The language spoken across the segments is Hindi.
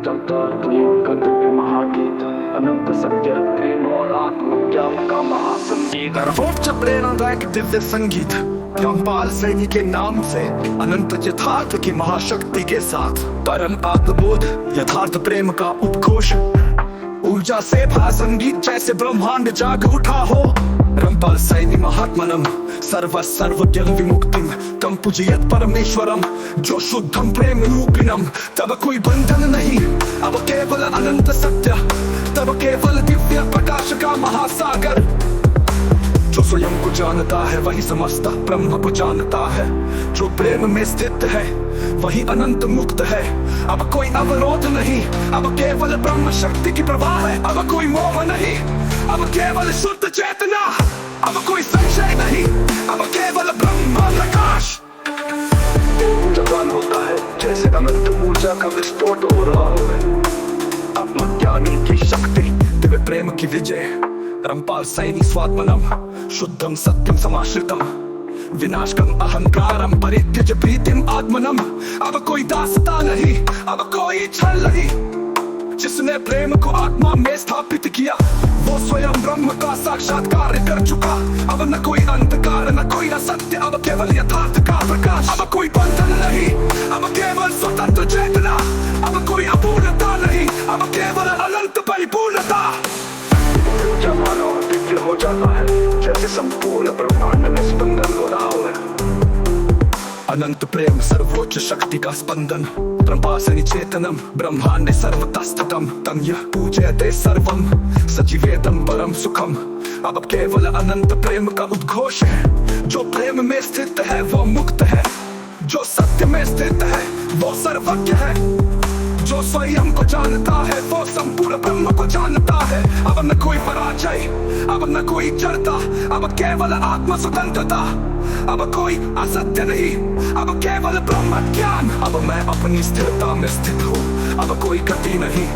चलता दिव्य महागीत अनंत सत्य प्रेम और आत्मज्ञान का महासंगीत। सर्वोच्च प्रेरणादायक दिव्य संगीत रामपाल सैनी के नाम से अनंत यथार्थ की महाशक्ति के साथ परम आत्मबोध यथार्थ प्रेम का उद्घोष ऊर्जा से भरा संगीत जैसे ब्रह्मांड जाग उठा हो। रामपाल सैनी महात्मनम सर्वज्ञ विमुक्तिम तम पूजयत परमेश्वरम जो शुद्धम प्रेम रूपिणम। तब कोई बंधन नहीं अब केवल अनंत सत्य, तब केवल दिव्य प्रकाश का महासागर। जो स्वयं को जानता है वही समस्त ब्रह्म को जानता है, जो प्रेम में स्थित है वही अनंत मुक्त है। अब कोई अवरोध नहीं, अब केवल ब्रह्म शक्ति की प्रवाह है। अब कोई मोह नहीं, अब केवल शुद्ध चेतना। अब कोई संशय नहीं, अब केवल ब्रह्म प्रकाश। जवान होता है जैसे अनंत ऊर्जा का विस्फोट हो रहा हो। आत्मज्ञानी की शक्ति दिव्य प्रेम की विजय। रामपाल सैनी स्वात्मनम शुद्धम सत्यम समाश्रितम विनाशकम अहंकारम परित्यज्य प्रीतिम आत्मनम। अब कोई दासता नहीं, अब कोई छल नहीं। जिसने प्रेम को आत्मा में स्थापित किया वो स्वयं ब्रह्म का साक्षात्कार कर चुका। अब न कोई अंधकार न कोई असत्य, अब केवल यथार्थ का प्रकाश। अब कोई बंधन नहीं, अब केवल स्वतंत्र चेतना। अब कोई अपूर्णता नहीं, अब केवल अनंत परिपूर्णता। जब मानव दिव्य हो जाता है जैसे संपूर्ण ब्रह्मांड में स्पंदन हो रहा है। अनंत प्रेम सर्वोच्च शक्ति का स्पंदन। रामपाल सैनी चेतनम ब्रह्मांडे सर्वतः स्थितम तं यः पूजयते सर्वं सजीवेदं परम सुखम। अब केवल अनंत प्रेम का उद्घोष है। जो प्रेम में स्थित है वो मुक्त है, जो सत्य में स्थित है वो सर्वज्ञ है। जो स्वयं को जानता है वो संपूर्ण ब्रह्म को जानता है। अब न कोई पराजय, अब न कोई जड़ता, अब केवल आत्म स्वतंत्रता। अब कोई असत्य नहीं, अब केवल ब्रह्म ज्ञान। अब मैं अपनी स्थिरता में स्थित हूँ, अब कोई गति नहीं,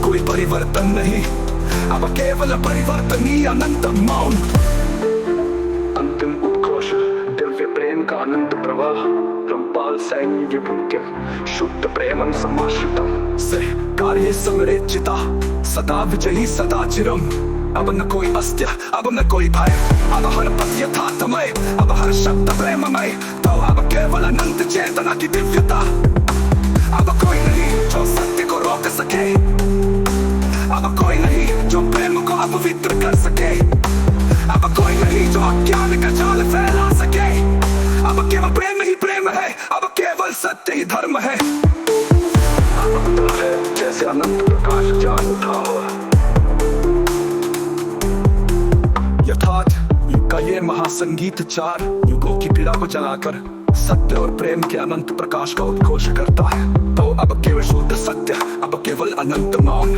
कोई परिवर्तन नहीं। अब केवल परिवर्तनीय अनंत मौन। अंतिम उद्घोष दिव्य प्रेम का अनंत प्रवाह। रामपाल सैनी विमुक्तिम शुद्ध प्रेमं समाश्रितम से कार्य समरेचिता सदा विजयी सदा चिरम। अब न कोई अस्त्य, अब न कोई भय, अब हर पद यथार्थमय, अब हर शब्द प्रेममय। तो अब केवल अनंत चेतना की दिव्यता। अब कोई नहीं जो सत्य को रोक सके, अब कोई नहीं जो प्रेम को अपवित्र कर सके। अब कोई नहीं जो अज्ञान का जाल फैला सके। अब केवल प्रेम ही प्रेम है, अब केवल सत्य ही धर्म है। जैसे अनंत प्रकाश जाग उठा हो। यथार्थ का ये महासंगीत चार युगों की पीड़ा को जलाकर सत्य और प्रेम के अनंत प्रकाश का उद्घोष करता है। तो अब केवल शुद्ध सत्य, अब केवल अनंत मौन।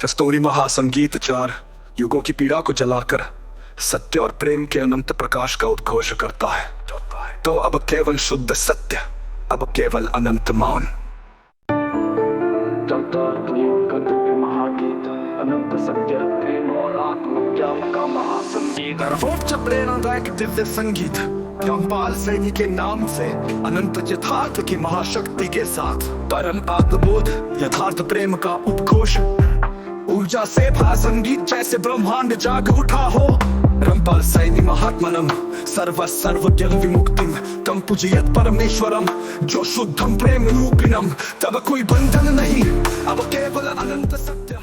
कस्तूरी महासंगीत चार युगों की पीड़ा को जलाकर सत्य और प्रेम के अनंत प्रकाश का उद्घोष करता है। तो अब केवल शुद्ध सत्य, अब केवल अनंत मौन। चलता दिव्य महागीत अनंत सत्य प्रेम और आत्मज्ञान का महासंगीत। सर्वोच्च प्रेरणादायक दिव्य संगीत रामपाल सैनी के नाम से अनंत यथार्थ की महाशक्ति के साथ परम आत्मबोध यथार्थ प्रेम का उद्घोष ऊर्जा से भरा संगीत जैसे ब्रह्मांड जाग उठा हो। रामपाल सैनी महात्मनम सर्वज्ञ विमुक्तिम तम पूजयत परमेश्वरम जो शुद्धम प्रेम रूपिणम। तब कोई बंधन नहीं, अब केवल अनंत सत्य।